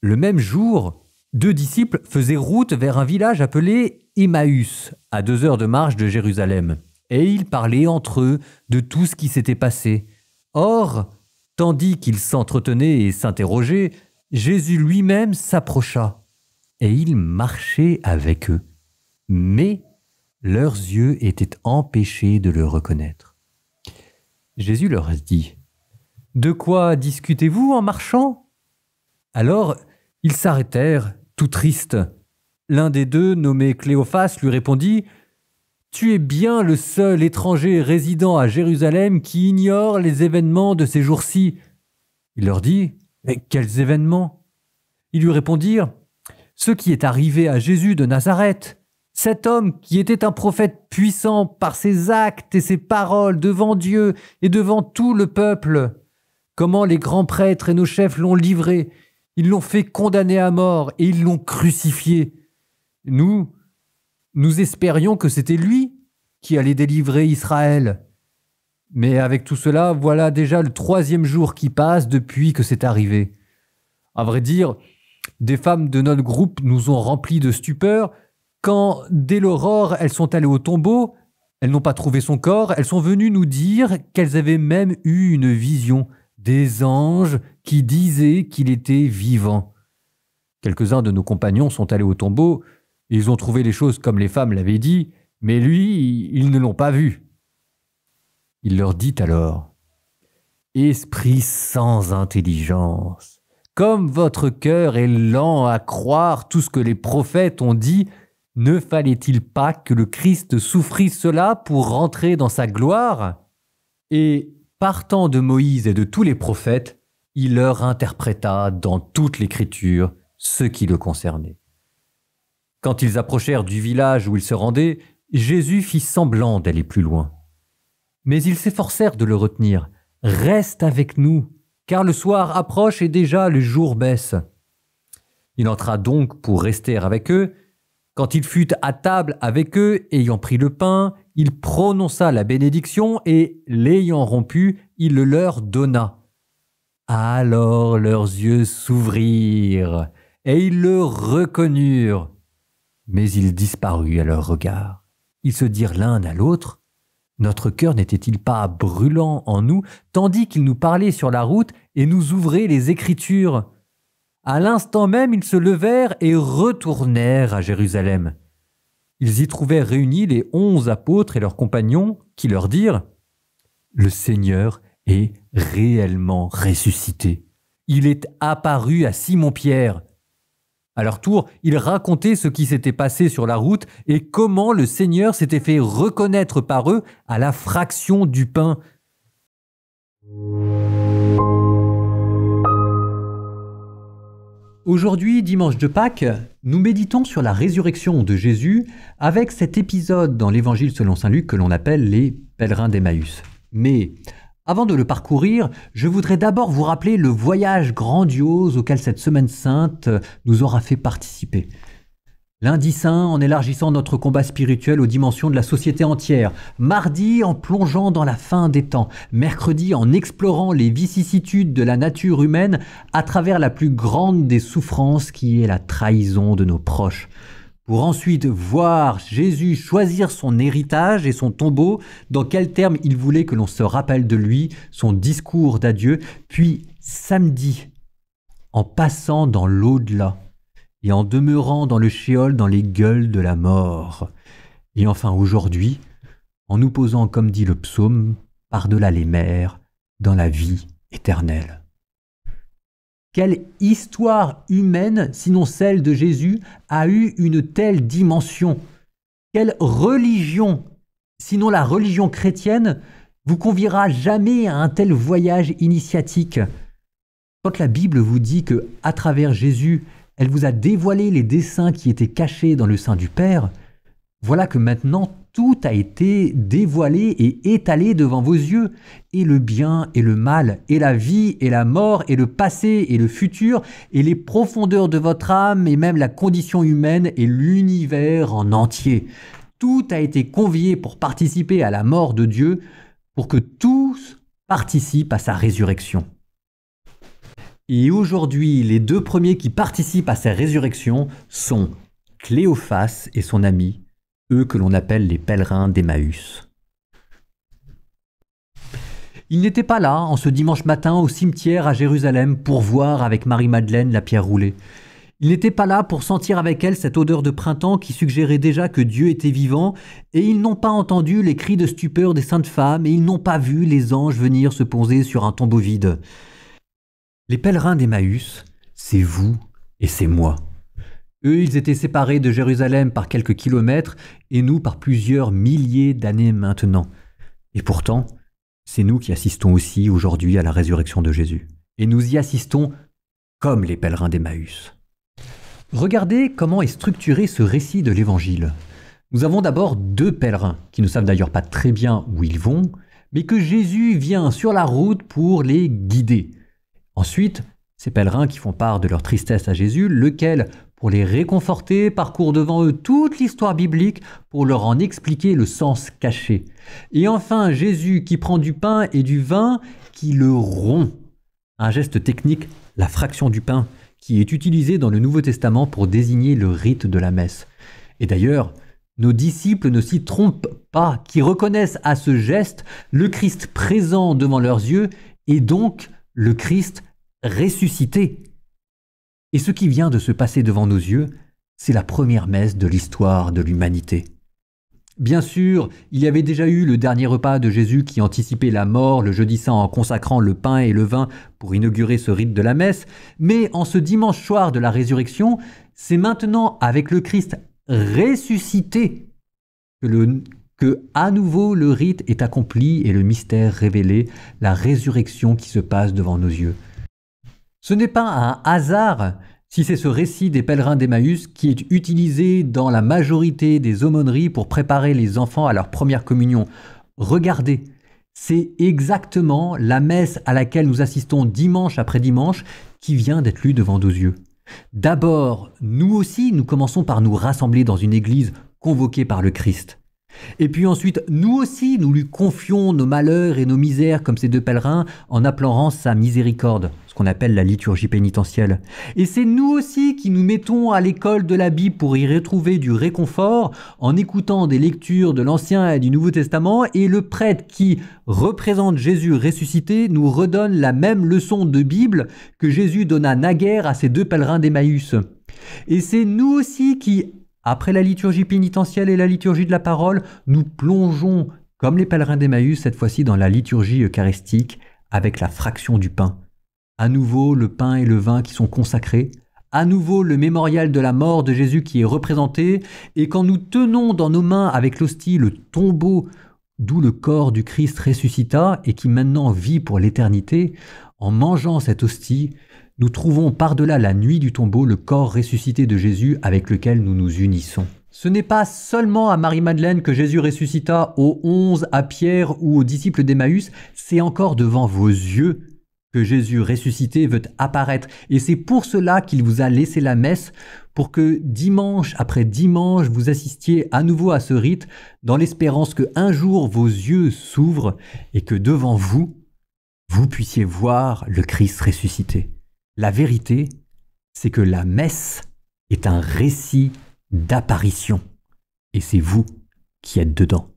Le même jour, 2 disciples faisaient route vers un village appelé Emmaüs, à 2 heures de marche de Jérusalem. Et ils parlaient entre eux de tout ce qui s'était passé. Or, tandis qu'ils s'entretenaient et s'interrogeaient, Jésus lui-même s'approcha, et il marchait avec eux. Mais leurs yeux étaient empêchés de le reconnaître. Jésus leur dit : « De quoi discutez-vous en marchant ?» Alors, ils s'arrêtèrent, tout tristes. L'un des 2, nommé Cléophas, lui répondit : « Tu es bien le seul étranger résidant à Jérusalem qui ignore les événements de ces jours-ci. » Il leur dit : « Mais quels événements ?» Ils lui répondirent : « Ce qui est arrivé à Jésus de Nazareth, cet homme qui était un prophète puissant par ses actes et ses paroles devant Dieu et devant tout le peuple. Comment les grands prêtres et nos chefs l'ont livré, ils l'ont fait condamner à mort et ils l'ont crucifié. Nous espérions que c'était lui qui allait délivrer Israël. Mais avec tout cela, voilà déjà le 3e jour qui passe depuis que c'est arrivé. À vrai dire, des femmes de notre groupe nous ont remplis de stupeur quand, dès l'aurore, elles sont allées au tombeau, elles n'ont pas trouvé son corps, elles sont venues nous dire qu'elles avaient même eu une vision, des anges qui disaient qu'il était vivant. Quelques-uns de nos compagnons sont allés au tombeau, ils ont trouvé les choses comme les femmes l'avaient dit, mais lui, ils ne l'ont pas vu. Il leur dit alors : « Esprit sans intelligence, comme votre cœur est lent à croire tout ce que les prophètes ont dit, ne fallait-il pas que le Christ souffrisse cela pour rentrer dans sa gloire ? » Et partant de Moïse et de tous les prophètes, il leur interpréta dans toute l'Écriture ce qui le concernait. Quand ils approchèrent du village où ils se rendaient, Jésus fit semblant d'aller plus loin. Mais ils s'efforcèrent de le retenir. « Reste avec nous, car le soir approche et déjà le jour baisse. » Il entra donc pour rester avec eux. Quand il fut à table avec eux, ayant pris le pain, il prononça la bénédiction et, l'ayant rompu, il le leur donna. Alors leurs yeux s'ouvrirent et ils le reconnurent. Mais il disparut à leur regard. Ils se dirent l'un à l'autre : « Notre cœur n'était-il pas brûlant en nous, tandis qu'il nous parlait sur la route et nous ouvrait les Écritures ?» À l'instant même, ils se levèrent et retournèrent à Jérusalem. Ils y trouvèrent réunis les 11 apôtres et leurs compagnons qui leur dirent : « Le Seigneur est réellement ressuscité. Il est apparu à Simon-Pierre. » À leur tour, ils racontaient ce qui s'était passé sur la route et comment le Seigneur s'était fait reconnaître par eux à la fraction du pain. Aujourd'hui, dimanche de Pâques, nous méditons sur la résurrection de Jésus avec cet épisode dans l'Évangile selon saint Luc que l'on appelle les pèlerins d'Emmaüs. Mais avant de le parcourir, je voudrais d'abord vous rappeler le voyage grandiose auquel cette Semaine Sainte nous aura fait participer. Lundi Saint, en élargissant notre combat spirituel aux dimensions de la société entière. Mardi, en plongeant dans la fin des temps. Mercredi, en explorant les vicissitudes de la nature humaine à travers la plus grande des souffrances qui est la trahison de nos proches. Pour ensuite voir Jésus choisir son héritage et son tombeau, dans quels termes il voulait que l'on se rappelle de lui, son discours d'adieu, puis samedi, en passant dans l'au-delà et en demeurant dans le shéol, dans les gueules de la mort. Et enfin aujourd'hui, en nous posant, comme dit le psaume, par-delà les mers, dans la vie éternelle. Quelle histoire humaine, sinon celle de Jésus, a eu une telle dimension? Quelle religion, sinon la religion chrétienne, vous conviera jamais à un tel voyage initiatique? Quand la Bible vous dit que, à travers Jésus, elle vous a dévoilé les desseins qui étaient cachés dans le sein du Père, voilà que maintenant tout a été dévoilé et étalé devant vos yeux, et le bien et le mal, et la vie et la mort, et le passé et le futur, et les profondeurs de votre âme, et même la condition humaine et l'univers en entier. Tout a été convié pour participer à la mort de Dieu, pour que tous participent à sa résurrection. Et aujourd'hui, les deux premiers qui participent à sa résurrection sont Cléophas et son ami, eux que l'on appelle les pèlerins d'Emmaüs. Ils n'étaient pas là, en ce dimanche matin, au cimetière à Jérusalem, pour voir avec Marie-Madeleine la pierre roulée. Ils n'étaient pas là pour sentir avec elle cette odeur de printemps qui suggérait déjà que Dieu était vivant, et ils n'ont pas entendu les cris de stupeur des saintes femmes, et ils n'ont pas vu les anges venir se poser sur un tombeau vide. Les pèlerins d'Emmaüs, c'est vous et c'est moi. Eux, ils étaient séparés de Jérusalem par quelques kilomètres, et nous par plusieurs milliers d'années maintenant. Et pourtant, c'est nous qui assistons aussi aujourd'hui à la résurrection de Jésus. Et nous y assistons comme les pèlerins d'Emmaüs. Regardez comment est structuré ce récit de l'Évangile. Nous avons d'abord deux pèlerins, qui ne savent d'ailleurs pas très bien où ils vont, mais que Jésus vient sur la route pour les guider. Ensuite, ces pèlerins qui font part de leur tristesse à Jésus, lequel, pour les réconforter, parcourt devant eux toute l'histoire biblique pour leur en expliquer le sens caché. Et enfin, Jésus qui prend du pain et du vin, qui le rompt. Un geste technique, la fraction du pain, qui est utilisé dans le Nouveau Testament pour désigner le rite de la messe. Et d'ailleurs, nos disciples ne s'y trompent pas, qui reconnaissent à ce geste le Christ présent devant leurs yeux et donc le Christ ressuscité. Et ce qui vient de se passer devant nos yeux, c'est la première messe de l'histoire de l'humanité. Bien sûr, il y avait déjà eu le dernier repas de Jésus qui anticipait la mort le jeudi saint en consacrant le pain et le vin pour inaugurer ce rite de la messe, mais en ce dimanche soir de la résurrection, c'est maintenant avec le Christ ressuscité que à nouveau le rite est accompli et le mystère révélé, la résurrection qui se passe devant nos yeux. Ce n'est pas un hasard si c'est ce récit des pèlerins d'Emmaüs qui est utilisé dans la majorité des aumôneries pour préparer les enfants à leur première communion. Regardez, c'est exactement la messe à laquelle nous assistons dimanche après dimanche qui vient d'être lue devant nos yeux. D'abord, nous aussi, nous commençons par nous rassembler dans une église convoquée par le Christ. Et puis ensuite, nous aussi, nous lui confions nos malheurs et nos misères comme ces deux pèlerins en appelant sa miséricorde, ce qu'on appelle la liturgie pénitentielle. Et c'est nous aussi qui nous mettons à l'école de la Bible pour y retrouver du réconfort en écoutant des lectures de l'Ancien et du Nouveau Testament, et le prêtre qui représente Jésus ressuscité nous redonne la même leçon de Bible que Jésus donna naguère à ces deux pèlerins d'Emmaüs. Et c'est nous aussi qui, après la liturgie pénitentielle et la liturgie de la parole, nous plongeons, comme les pèlerins d'Emmaüs, cette fois-ci dans la liturgie eucharistique avec la fraction du pain. À nouveau, le pain et le vin qui sont consacrés, à nouveau le mémorial de la mort de Jésus qui est représenté, et quand nous tenons dans nos mains avec l'hostie le tombeau d'où le corps du Christ ressuscita et qui maintenant vit pour l'éternité, en mangeant cette hostie, nous trouvons par-delà la nuit du tombeau le corps ressuscité de Jésus avec lequel nous nous unissons. Ce n'est pas seulement à Marie-Madeleine que Jésus ressuscita, aux 11, à Pierre ou aux disciples d'Emmaüs, c'est encore devant vos yeux que Jésus ressuscité veut apparaître. Et c'est pour cela qu'il vous a laissé la messe, pour que dimanche après dimanche, vous assistiez à nouveau à ce rite, dans l'espérance qu'un jour vos yeux s'ouvrent et que devant vous, vous puissiez voir le Christ ressuscité. La vérité, c'est que la messe est un récit d'apparition. Et c'est vous qui êtes dedans.